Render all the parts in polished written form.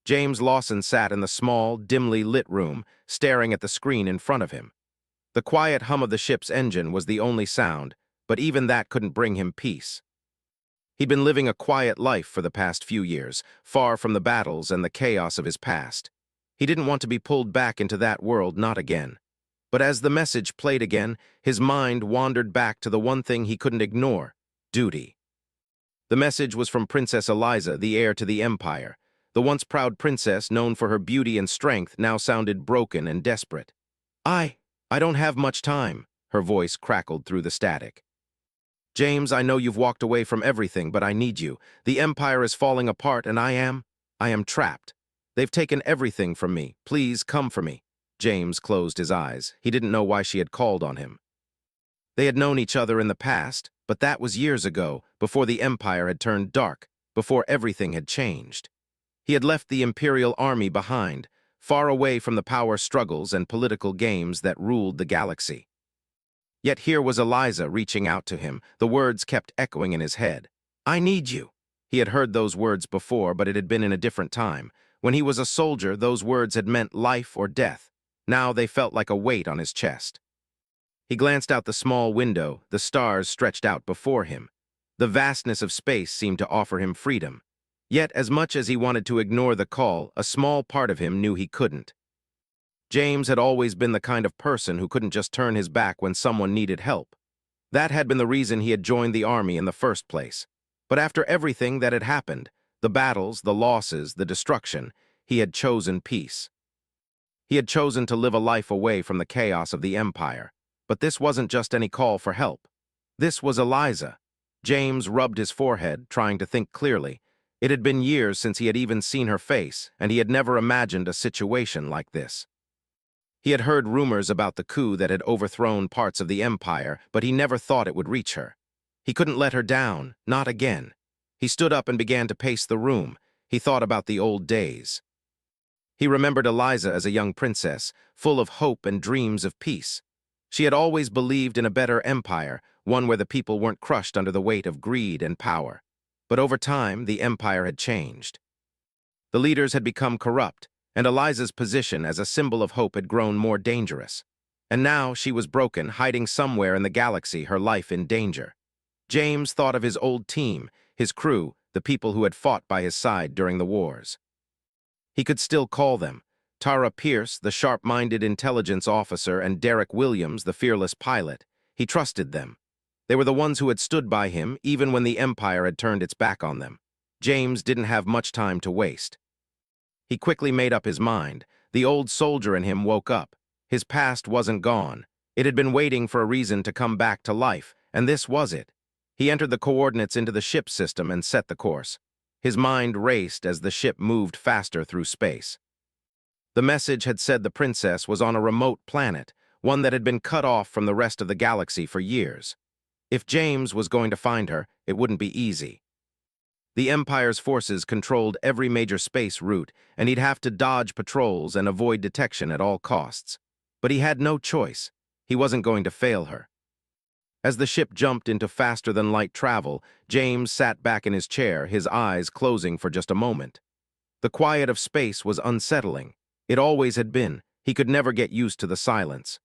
James Lawson sat in the small, dimly lit room, staring at the screen in front of him. The quiet hum of the ship's engine was the only sound, but even that couldn't bring him peace. He'd been living a quiet life for the past few years, far from the battles and the chaos of his past. He didn't want to be pulled back into that world, not again. But as the message played again, his mind wandered back to the one thing he couldn't ignore: duty. The message was from Princess Eliza, the heir to the Empire. The once proud princess, known for her beauty and strength, now sounded broken and desperate. I don't have much time," her voice crackled through the static. "James, I know you've walked away from everything, but I need you. The Empire is falling apart and I am trapped. They've taken everything from me. Please come for me." James closed his eyes. He didn't know why she had called on him. They had known each other in the past, but that was years ago, before the Empire had turned dark, before everything had changed. He had left the Imperial Army behind, far away from the power struggles and political games that ruled the galaxy. Yet here was Eliza reaching out to him. The words kept echoing in his head. "I need you." He had heard those words before, but it had been in a different time. When he was a soldier, those words had meant life or death. Now they felt like a weight on his chest. He glanced out the small window, the stars stretched out before him. The vastness of space seemed to offer him freedom. Yet, as much as he wanted to ignore the call, a small part of him knew he couldn't. James had always been the kind of person who couldn't just turn his back when someone needed help. That had been the reason he had joined the army in the first place. But after everything that had happened, the battles, the losses, the destruction, he had chosen peace. He had chosen to live a life away from the chaos of the Empire. But this wasn't just any call for help. This was Eliza. James rubbed his forehead, trying to think clearly. It had been years since he had even seen her face, and he had never imagined a situation like this. He had heard rumors about the coup that had overthrown parts of the Empire, but he never thought it would reach her. He couldn't let her down, not again. He stood up and began to pace the room. He thought about the old days. He remembered Eliza as a young princess, full of hope and dreams of peace. She had always believed in a better empire, one where the people weren't crushed under the weight of greed and power. But over time, the empire had changed. The leaders had become corrupt, and Eliza's position as a symbol of hope had grown more dangerous. And now she was broken, hiding somewhere in the galaxy, her life in danger. James thought of his old team, his crew, the people who had fought by his side during the wars. He could still call them. Tara Pierce, the sharp-minded intelligence officer, and Derek Williams, the fearless pilot. He trusted them. They were the ones who had stood by him, even when the Empire had turned its back on them. James didn't have much time to waste. He quickly made up his mind. The old soldier in him woke up. His past wasn't gone. It had been waiting for a reason to come back to life, and this was it. He entered the coordinates into the ship system and set the course. His mind raced as the ship moved faster through space. The message had said the princess was on a remote planet, one that had been cut off from the rest of the galaxy for years. If James was going to find her, it wouldn't be easy. The Empire's forces controlled every major space route, and he'd have to dodge patrols and avoid detection at all costs. But he had no choice. He wasn't going to fail her. As the ship jumped into faster-than-light travel, James sat back in his chair, his eyes closing for just a moment. The quiet of space was unsettling. It always had been. He could never get used to the silence.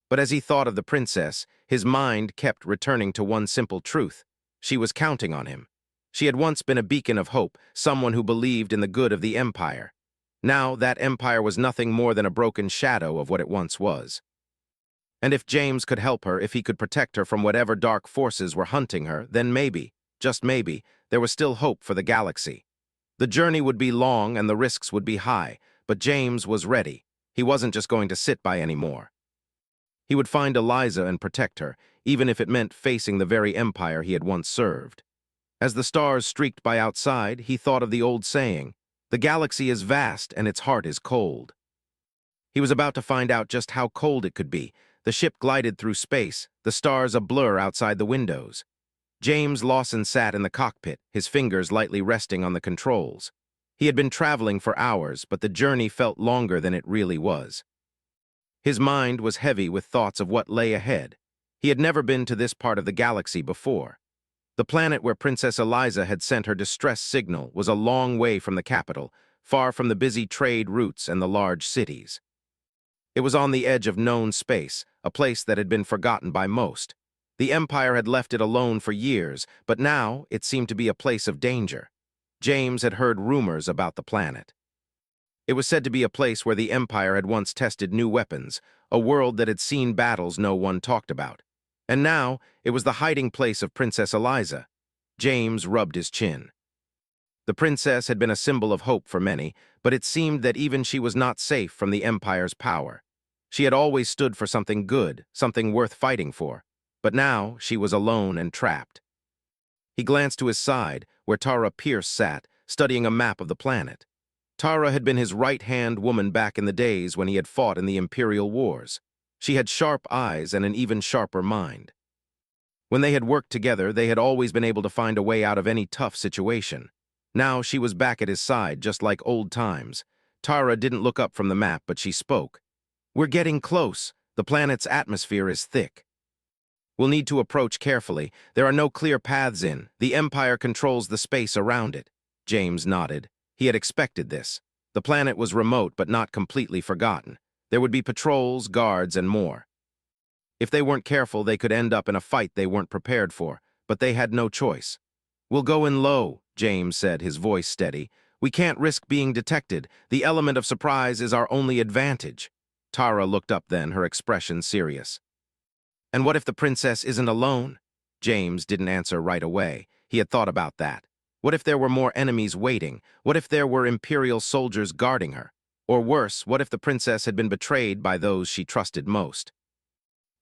But as he thought of the princess, his mind kept returning to one simple truth. She was counting on him. She had once been a beacon of hope, someone who believed in the good of the Empire. Now that empire was nothing more than a broken shadow of what it once was. And if James could help her, if he could protect her from whatever dark forces were hunting her, then maybe, just maybe, there was still hope for the galaxy. The journey would be long and the risks would be high, but James was ready. He wasn't just going to sit by anymore. He would find Eliza and protect her, even if it meant facing the very empire he had once served. As the stars streaked by outside, he thought of the old saying, "The galaxy is vast and its heart is cold." He was about to find out just how cold it could be. The ship glided through space, the stars a blur outside the windows. James Lawson sat in the cockpit, his fingers lightly resting on the controls. He had been traveling for hours, but the journey felt longer than it really was. His mind was heavy with thoughts of what lay ahead. He had never been to this part of the galaxy before. The planet where Princess Eliza had sent her distress signal was a long way from the capital, far from the busy trade routes and the large cities. It was on the edge of known space, a place that had been forgotten by most. The Empire had left it alone for years, but now it seemed to be a place of danger. James had heard rumors about the planet. It was said to be a place where the Empire had once tested new weapons, a world that had seen battles no one talked about. And now, it was the hiding place of Princess Eliza. James rubbed his chin. The princess had been a symbol of hope for many, but it seemed that even she was not safe from the Empire's power. She had always stood for something good, something worth fighting for. But now, she was alone and trapped. He glanced to his side, where Tara Pierce sat, studying a map of the planet. Tara had been his right-hand woman back in the days when he had fought in the Imperial Wars. She had sharp eyes and an even sharper mind. When they had worked together, they had always been able to find a way out of any tough situation. Now she was back at his side, just like old times. Tara didn't look up from the map, but she spoke. "We're getting close. The planet's atmosphere is thick. We'll need to approach carefully. There are no clear paths in. The Empire controls the space around it." James nodded. He had expected this. The planet was remote but not completely forgotten. There would be patrols, guards, and more. If they weren't careful, they could end up in a fight they weren't prepared for, but they had no choice. "We'll go in low," James said, his voice steady. "We can't risk being detected. The element of surprise is our only advantage." Tara looked up then, her expression serious. "And what if the princess isn't alone?" James didn't answer right away. He had thought about that. What if there were more enemies waiting? What if there were Imperial soldiers guarding her? Or worse, what if the princess had been betrayed by those she trusted most?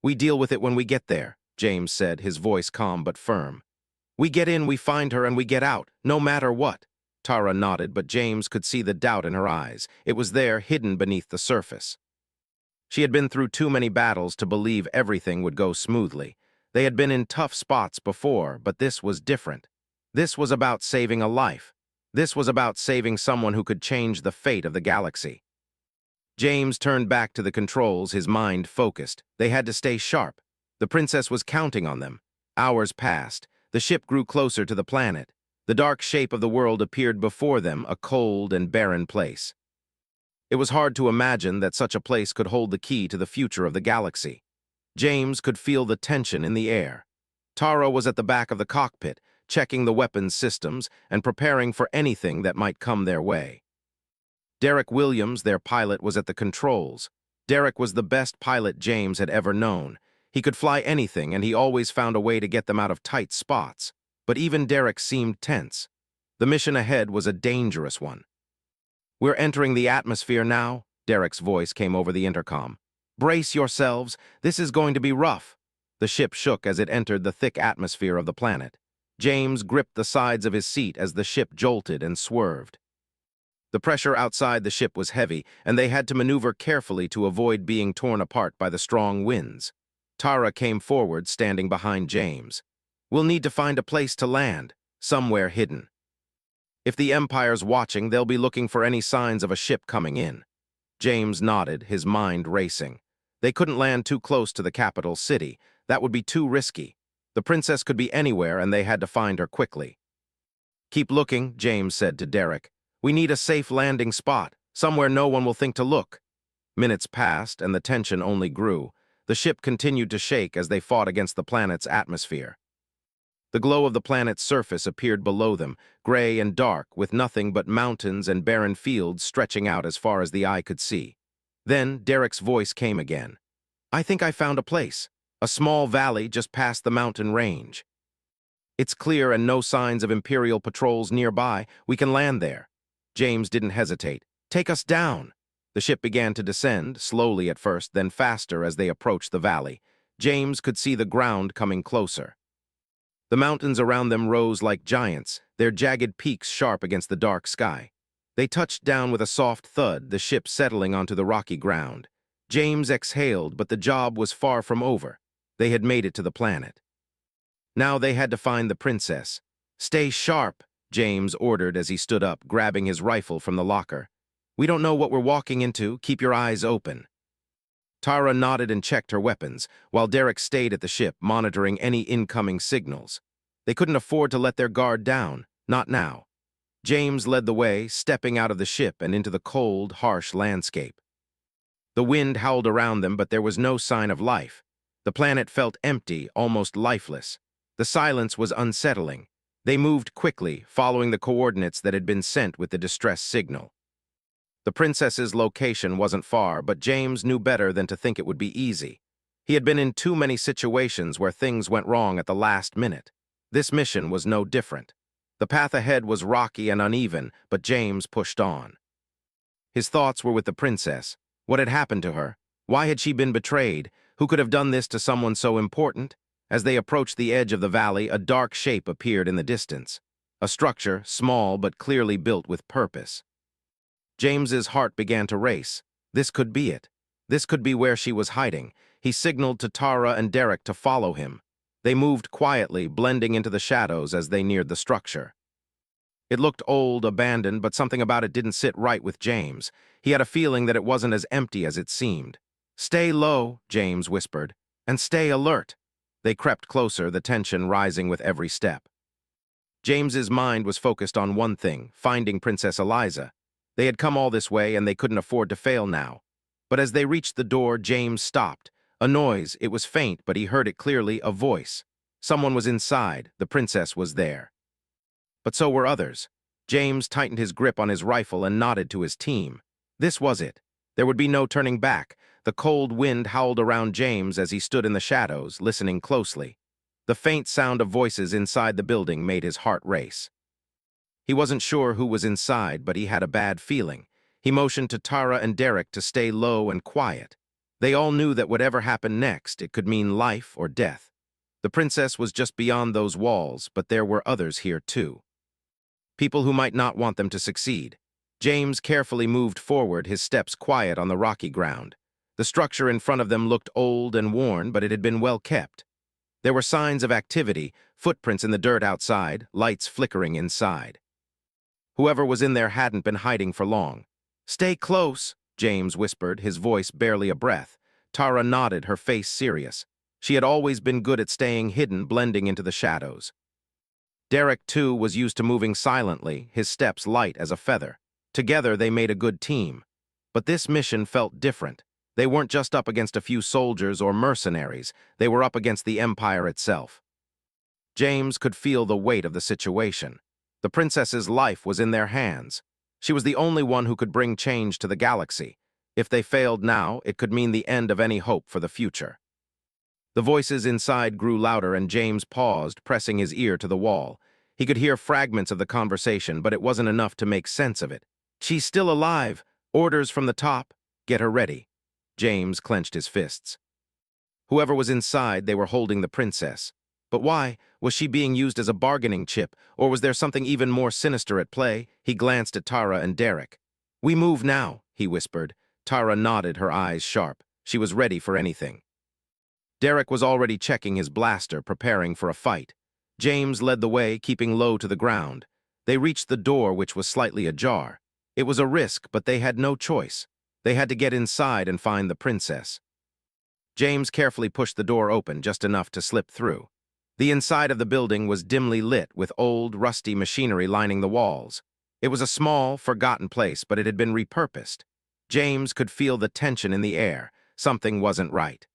"We deal with it when we get there," James said, his voice calm but firm. "We get in, we find her, and we get out, no matter what." Tara nodded, but James could see the doubt in her eyes. It was there, hidden beneath the surface. She had been through too many battles to believe everything would go smoothly. They had been in tough spots before, but this was different. This was about saving a life. This was about saving someone who could change the fate of the galaxy. James turned back to the controls, his mind focused. They had to stay sharp. The princess was counting on them. Hours passed. The ship grew closer to the planet. The dark shape of the world appeared before them, a cold and barren place. It was hard to imagine that such a place could hold the key to the future of the galaxy. James could feel the tension in the air. Tara was at the back of the cockpit, checking the weapons systems and preparing for anything that might come their way. Derek Williams, their pilot, was at the controls. Derek was the best pilot James had ever known. He could fly anything, and he always found a way to get them out of tight spots. But even Derek seemed tense. The mission ahead was a dangerous one. "We're entering the atmosphere now," Derek's voice came over the intercom. "Brace yourselves. This is going to be rough." The ship shook as it entered the thick atmosphere of the planet. James gripped the sides of his seat as the ship jolted and swerved. The pressure outside the ship was heavy, and they had to maneuver carefully to avoid being torn apart by the strong winds. Tara came forward, standing behind James. "We'll need to find a place to land, somewhere hidden. If the Empire's watching, they'll be looking for any signs of a ship coming in." James nodded, his mind racing. They couldn't land too close to the capital city. That would be too risky. The princess could be anywhere, and they had to find her quickly. "Keep looking," James said to Derek. "We need a safe landing spot, somewhere no one will think to look." Minutes passed, and the tension only grew. The ship continued to shake as they fought against the planet's atmosphere. The glow of the planet's surface appeared below them, gray and dark, with nothing but mountains and barren fields stretching out as far as the eye could see. Then Derek's voice came again. "I think I found a place. A small valley just past the mountain range. It's clear and no signs of Imperial patrols nearby. We can land there." James didn't hesitate. "Take us down." The ship began to descend, slowly at first, then faster as they approached the valley. James could see the ground coming closer. The mountains around them rose like giants, their jagged peaks sharp against the dark sky. They touched down with a soft thud, the ship settling onto the rocky ground. James exhaled, but the job was far from over. They had made it to the planet. Now they had to find the princess. "Stay sharp," James ordered as he stood up, grabbing his rifle from the locker. "We don't know what we're walking into. Keep your eyes open." Tara nodded and checked her weapons, while Derek stayed at the ship, monitoring any incoming signals. They couldn't afford to let their guard down, not now. James led the way, stepping out of the ship and into the cold, harsh landscape. The wind howled around them, but there was no sign of life. The planet felt empty, almost lifeless. The silence was unsettling. They moved quickly, following the coordinates that had been sent with the distress signal. The princess's location wasn't far, but James knew better than to think it would be easy. He had been in too many situations where things went wrong at the last minute. This mission was no different. The path ahead was rocky and uneven, but James pushed on. His thoughts were with the princess. What had happened to her? Why had she been betrayed? Who could have done this to someone so important? As they approached the edge of the valley, a dark shape appeared in the distance. A structure, small but clearly built with purpose. James's heart began to race. This could be it. This could be where she was hiding. He signaled to Tara and Derek to follow him. They moved quietly, blending into the shadows as they neared the structure. It looked old, abandoned, but something about it didn't sit right with James. He had a feeling that it wasn't as empty as it seemed. "Stay low," James whispered, "and stay alert." They crept closer, the tension rising with every step. James's mind was focused on one thing, finding Princess Eliza. They had come all this way, and they couldn't afford to fail now. But as they reached the door, James stopped. A noise, it was faint, but he heard it clearly, a voice. Someone was inside, the princess was there. But so were others. James tightened his grip on his rifle and nodded to his team. This was it. There would be no turning back. The cold wind howled around James as he stood in the shadows, listening closely. The faint sound of voices inside the building made his heart race. He wasn't sure who was inside, but he had a bad feeling. He motioned to Tara and Derek to stay low and quiet. They all knew that whatever happened next, it could mean life or death. The princess was just beyond those walls, but there were others here too. People who might not want them to succeed. James carefully moved forward, his steps quiet on the rocky ground. The structure in front of them looked old and worn, but it had been well kept. There were signs of activity, footprints in the dirt outside, lights flickering inside. Whoever was in there hadn't been hiding for long. "Stay close," James whispered, his voice barely a breath. Tara nodded, her face serious. She had always been good at staying hidden, blending into the shadows. Derek, too, was used to moving silently, his steps light as a feather. Together, they made a good team. But this mission felt different. They weren't just up against a few soldiers or mercenaries. They were up against the Empire itself. James could feel the weight of the situation. The princess's life was in their hands. She was the only one who could bring change to the galaxy. If they failed now, it could mean the end of any hope for the future. The voices inside grew louder, and James paused, pressing his ear to the wall. He could hear fragments of the conversation, but it wasn't enough to make sense of it. "She's still alive. Orders from the top. Get her ready." James clenched his fists. Whoever was inside, they were holding the princess. But why? Was she being used as a bargaining chip, or was there something even more sinister at play? He glanced at Tara and Derek. "We move now," he whispered. Tara nodded, her eyes sharp. She was ready for anything. Derek was already checking his blaster, preparing for a fight. James led the way, keeping low to the ground. They reached the door, which was slightly ajar. It was a risk, but they had no choice. They had to get inside and find the princess. James carefully pushed the door open, just enough to slip through. The inside of the building was dimly lit, with old, rusty machinery lining the walls. It was a small, forgotten place, but it had been repurposed. James could feel the tension in the air. Something wasn't right.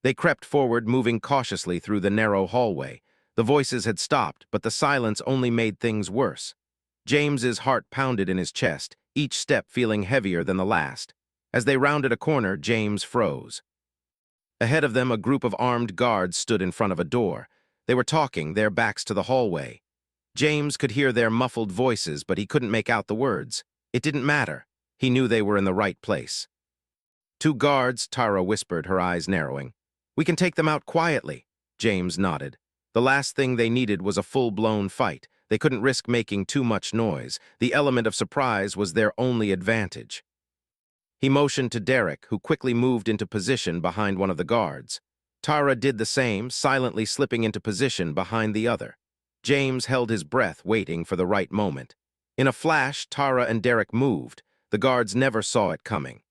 They crept forward, moving cautiously through the narrow hallway. The voices had stopped, but the silence only made things worse. James's heart pounded in his chest, each step feeling heavier than the last. As they rounded a corner, James froze. Ahead of them, a group of armed guards stood in front of a door. They were talking, their backs to the hallway. James could hear their muffled voices, but he couldn't make out the words. It didn't matter. He knew they were in the right place. "Two guards," Tara whispered, her eyes narrowing. "We can take them out quietly." James nodded. The last thing they needed was a full-blown fight. They couldn't risk making too much noise. The element of surprise was their only advantage. He motioned to Derek, who quickly moved into position behind one of the guards. Tara did the same, silently slipping into position behind the other. James held his breath, waiting for the right moment. In a flash, Tara and Derek moved. The guards never saw it coming.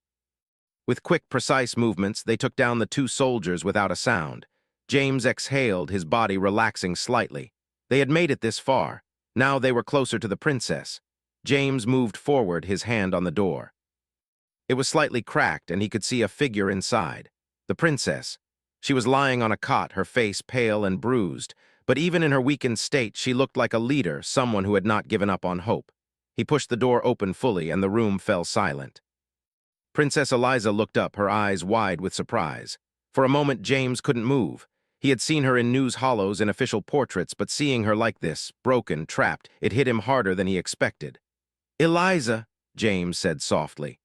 With quick, precise movements, they took down the two soldiers without a sound. James exhaled, his body relaxing slightly. They had made it this far. Now they were closer to the princess. James moved forward, his hand on the door. It was slightly cracked, and he could see a figure inside. The princess. She was lying on a cot, her face pale and bruised, but even in her weakened state, she looked like a leader, someone who had not given up on hope. He pushed the door open fully, and the room fell silent. Princess Eliza looked up, her eyes wide with surprise. For a moment, James couldn't move. He had seen her in news hollows and official portraits, but seeing her like this, broken, trapped, it hit him harder than he expected. "Eliza," James said softly.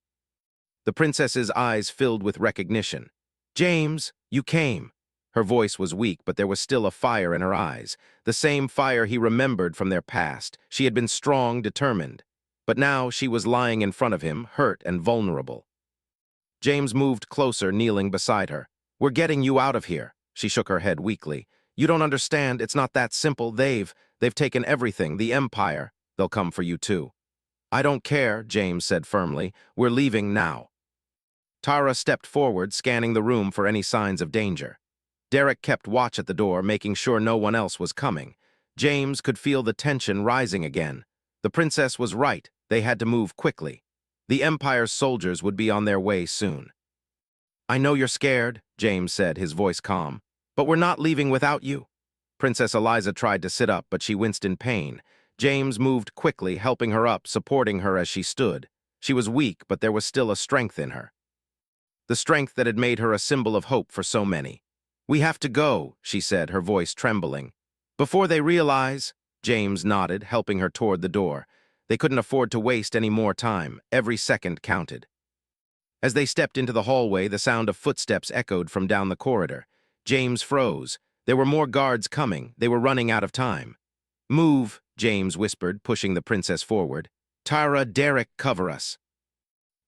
The princess's eyes filled with recognition. "James, you came." Her voice was weak, but there was still a fire in her eyes, the same fire he remembered from their past. She had been strong, determined. But now she was lying in front of him, hurt and vulnerable. James moved closer, kneeling beside her. "We're getting you out of here." She shook her head weakly. "You don't understand. It's not that simple. They've taken everything, the Empire. They'll come for you too." "I don't care," James said firmly. "We're leaving now." Tara stepped forward, scanning the room for any signs of danger. Derek kept watch at the door, making sure no one else was coming. James could feel the tension rising again. The princess was right. They had to move quickly. The Empire's soldiers would be on their way soon. "I know you're scared," James said, his voice calm, "but we're not leaving without you." Princess Eliza tried to sit up, but she winced in pain. James moved quickly, helping her up, supporting her as she stood. She was weak, but there was still a strength in her. The strength that had made her a symbol of hope for so many. "We have to go," she said, her voice trembling. "Before they realize," James nodded, helping her toward the door. They couldn't afford to waste any more time. Every second counted. As they stepped into the hallway, the sound of footsteps echoed from down the corridor. James froze. There were more guards coming. They were running out of time. "Move," James whispered, pushing the princess forward. "Tara, Derek, cover us."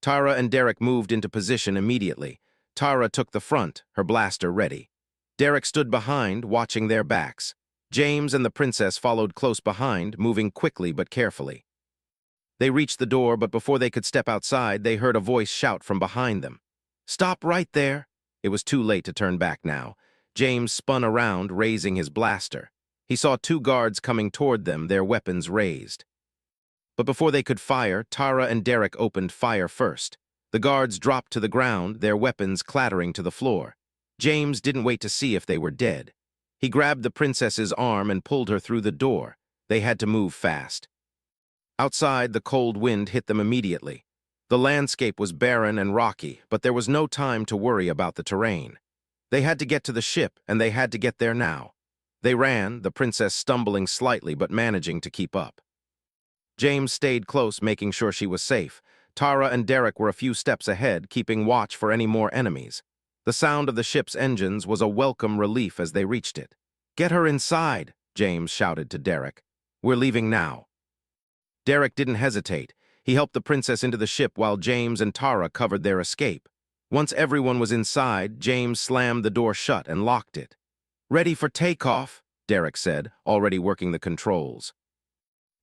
Tara and Derek moved into position immediately. Tara took the front, her blaster ready. Derek stood behind, watching their backs. James and the princess followed close behind, moving quickly but carefully. They reached the door, but before they could step outside, they heard a voice shout from behind them. "Stop right there!" It was too late to turn back now. James spun around, raising his blaster. He saw two guards coming toward them, their weapons raised. But before they could fire, Tara and Derek opened fire first. The guards dropped to the ground, their weapons clattering to the floor. James didn't wait to see if they were dead. He grabbed the princess's arm and pulled her through the door. They had to move fast. Outside, the cold wind hit them immediately. The landscape was barren and rocky, but there was no time to worry about the terrain. They had to get to the ship, and they had to get there now. They ran, the princess stumbling slightly but managing to keep up. James stayed close, making sure she was safe. Tara and Derek were a few steps ahead, keeping watch for any more enemies. The sound of the ship's engines was a welcome relief as they reached it. "Get her inside," James shouted to Derek. "We're leaving now." Derek didn't hesitate. He helped the princess into the ship while James and Tara covered their escape. Once everyone was inside, James slammed the door shut and locked it. "Ready for takeoff," Derek said, already working the controls.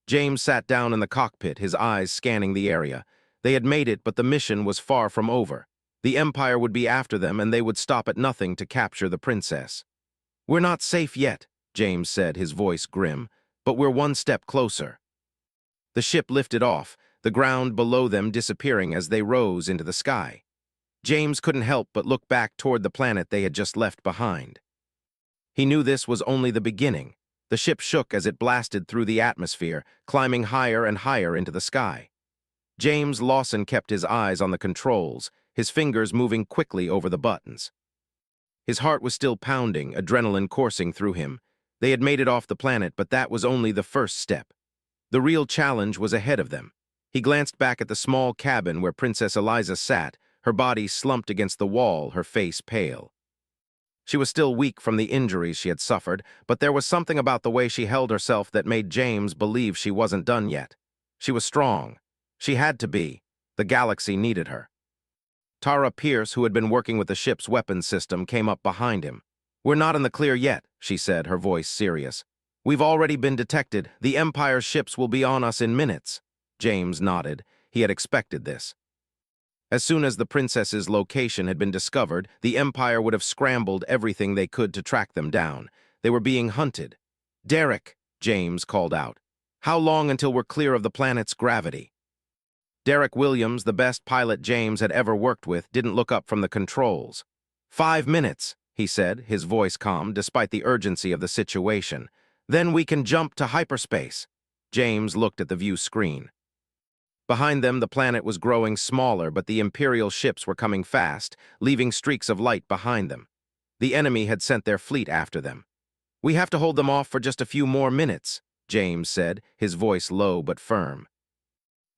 James sat down in the cockpit, his eyes scanning the area. They had made it, but the mission was far from over. The Empire would be after them, and they would stop at nothing to capture the princess. "We're not safe yet," James said, his voice grim, "but we're one step closer." The ship lifted off, the ground below them disappearing as they rose into the sky. James couldn't help but look back toward the planet they had just left behind. He knew this was only the beginning. The ship shook as it blasted through the atmosphere, climbing higher and higher into the sky. James Lawson kept his eyes on the controls, his fingers moving quickly over the buttons. His heart was still pounding, adrenaline coursing through him. They had made it off the planet, but that was only the first step. The real challenge was ahead of them. He glanced back at the small cabin where Princess Eliza sat, her body slumped against the wall, her face pale. She was still weak from the injuries she had suffered, but there was something about the way she held herself that made James believe she wasn't done yet. She was strong. She had to be. The galaxy needed her. Tara Pierce, who had been working with the ship's weapons system, came up behind him. "We're not in the clear yet," she said, her voice serious. "We've already been detected. The Empire's ships will be on us in minutes." James nodded. He had expected this. As soon as the princess's location had been discovered, the Empire would have scrambled everything they could to track them down. They were being hunted. "Derek," James called out. How long until we're clear of the planet's gravity? Derek Williams, the best pilot James had ever worked with, didn't look up from the controls. 5 minutes, he said, his voice calm despite the urgency of the situation. Then we can jump to hyperspace. James looked at the view screen. Behind them, the planet was growing smaller, but the Imperial ships were coming fast, leaving streaks of light behind them. The enemy had sent their fleet after them. We have to hold them off for just a few more minutes, James said, his voice low but firm.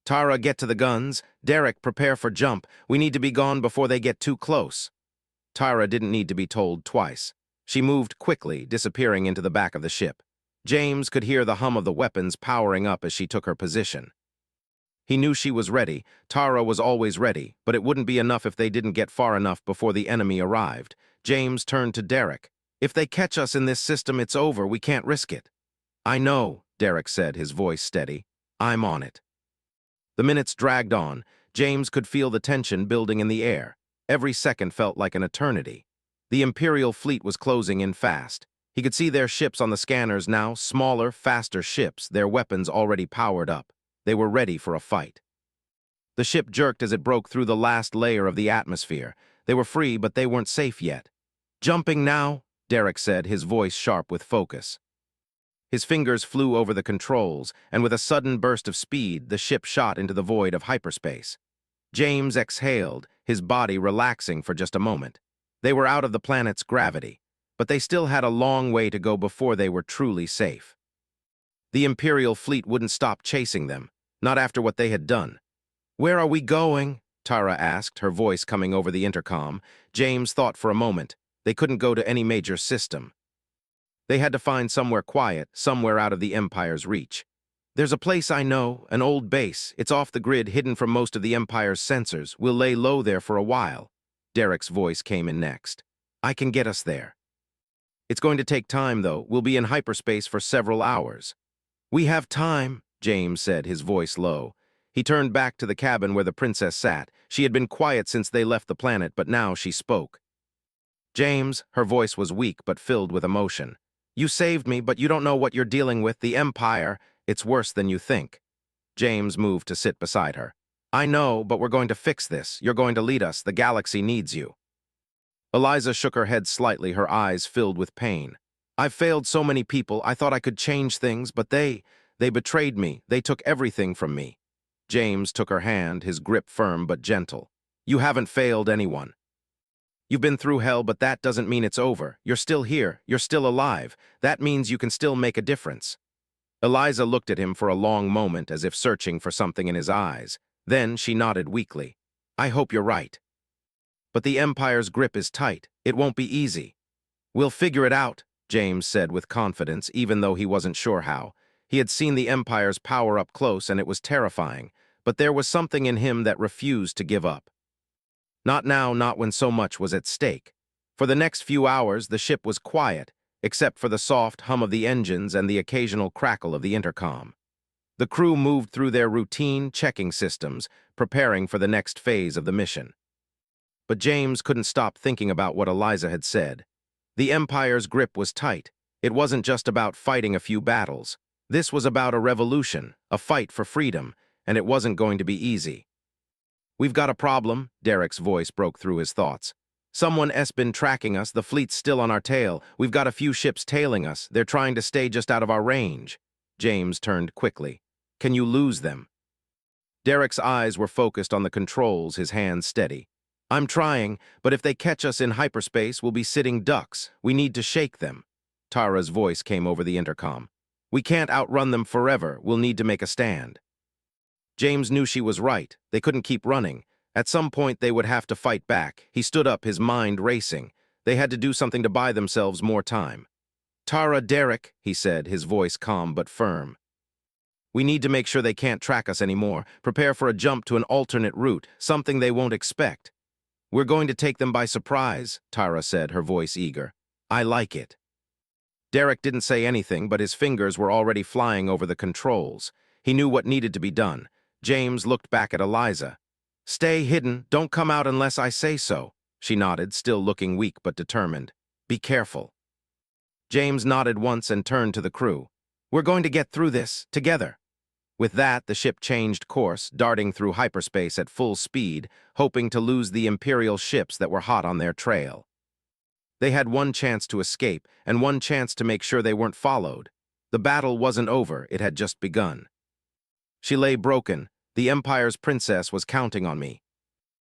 Tara, get to the guns. Derek, prepare for jump. We need to be gone before they get too close. Tara didn't need to be told twice. She moved quickly, disappearing into the back of the ship. James could hear the hum of the weapons powering up as she took her position. He knew she was ready. Tara was always ready, but it wouldn't be enough if they didn't get far enough before the enemy arrived. James turned to Derek. If they catch us in this system, it's over. We can't risk it. I know, Derek said, his voice steady. I'm on it. The minutes dragged on. James could feel the tension building in the air. Every second felt like an eternity. The Imperial fleet was closing in fast. He could see their ships on the scanners now, smaller, faster ships, their weapons already powered up. They were ready for a fight. The ship jerked as it broke through the last layer of the atmosphere. They were free, but they weren't safe yet. Jumping now, Derek said, his voice sharp with focus. His fingers flew over the controls, and with a sudden burst of speed, the ship shot into the void of hyperspace. James exhaled, his body relaxing for just a moment. They were out of the planet's gravity, but they still had a long way to go before they were truly safe. The Imperial fleet wouldn't stop chasing them, not after what they had done. Where are we going? Tara asked, her voice coming over the intercom. James thought for a moment. They couldn't go to any major system. They had to find somewhere quiet, somewhere out of the Empire's reach. There's a place I know, an old base. It's off the grid, hidden from most of the Empire's sensors. We'll lay low there for a while. Derek's voice came in next. I can get us there. It's going to take time, though. We'll be in hyperspace for several hours. We have time, James said, his voice low. He turned back to the cabin where the princess sat. She had been quiet since they left the planet, but now she spoke. James, her voice was weak but filled with emotion. You saved me, but you don't know what you're dealing with. The Empire, it's worse than you think. James moved to sit beside her. I know, but we're going to fix this. You're going to lead us. The galaxy needs you. Eliza shook her head slightly, her eyes filled with pain. I've failed so many people. I thought I could change things, but they betrayed me. They took everything from me. James took her hand, his grip firm but gentle. You haven't failed anyone. You've been through hell, but that doesn't mean it's over. You're still here. You're still alive. That means you can still make a difference. Eliza looked at him for a long moment, as if searching for something in his eyes. Then she nodded weakly. I hope you're right. But the Empire's grip is tight. It won't be easy. We'll figure it out, James said with confidence, even though he wasn't sure how. He had seen the Empire's power up close, and it was terrifying, but there was something in him that refused to give up. Not now, not when so much was at stake. For the next few hours, the ship was quiet, except for the soft hum of the engines and the occasional crackle of the intercom. The crew moved through their routine checking systems, preparing for the next phase of the mission. But James couldn't stop thinking about what Eliza had said. The Empire's grip was tight. It wasn't just about fighting a few battles. This was about a revolution, a fight for freedom, and it wasn't going to be easy. We've got a problem, Derek's voice broke through his thoughts. Someone's been tracking us, the fleet's still on our tail. We've got a few ships tailing us. They're trying to stay just out of our range. James turned quickly. Can you lose them? Derek's eyes were focused on the controls, his hands steady. I'm trying, but if they catch us in hyperspace, we'll be sitting ducks. We need to shake them. Tara's voice came over the intercom. We can't outrun them forever. We'll need to make a stand. James knew she was right. They couldn't keep running. At some point, they would have to fight back. He stood up, his mind racing. They had to do something to buy themselves more time. Tara, Derek, he said, his voice calm but firm. We need to make sure they can't track us anymore. Prepare for a jump to an alternate route, something they won't expect. We're going to take them by surprise, Tara said, her voice eager. I like it. Derek didn't say anything, but his fingers were already flying over the controls. He knew what needed to be done. James looked back at Eliza. Stay hidden. Don't come out unless I say so. She nodded, still looking weak but determined. Be careful. James nodded once and turned to the crew. We're going to get through this, together. With that, the ship changed course, darting through hyperspace at full speed, hoping to lose the Imperial ships that were hot on their trail. They had one chance to escape, and one chance to make sure they weren't followed. The battle wasn't over, it had just begun. She lay broken. The Empire's princess was counting on me.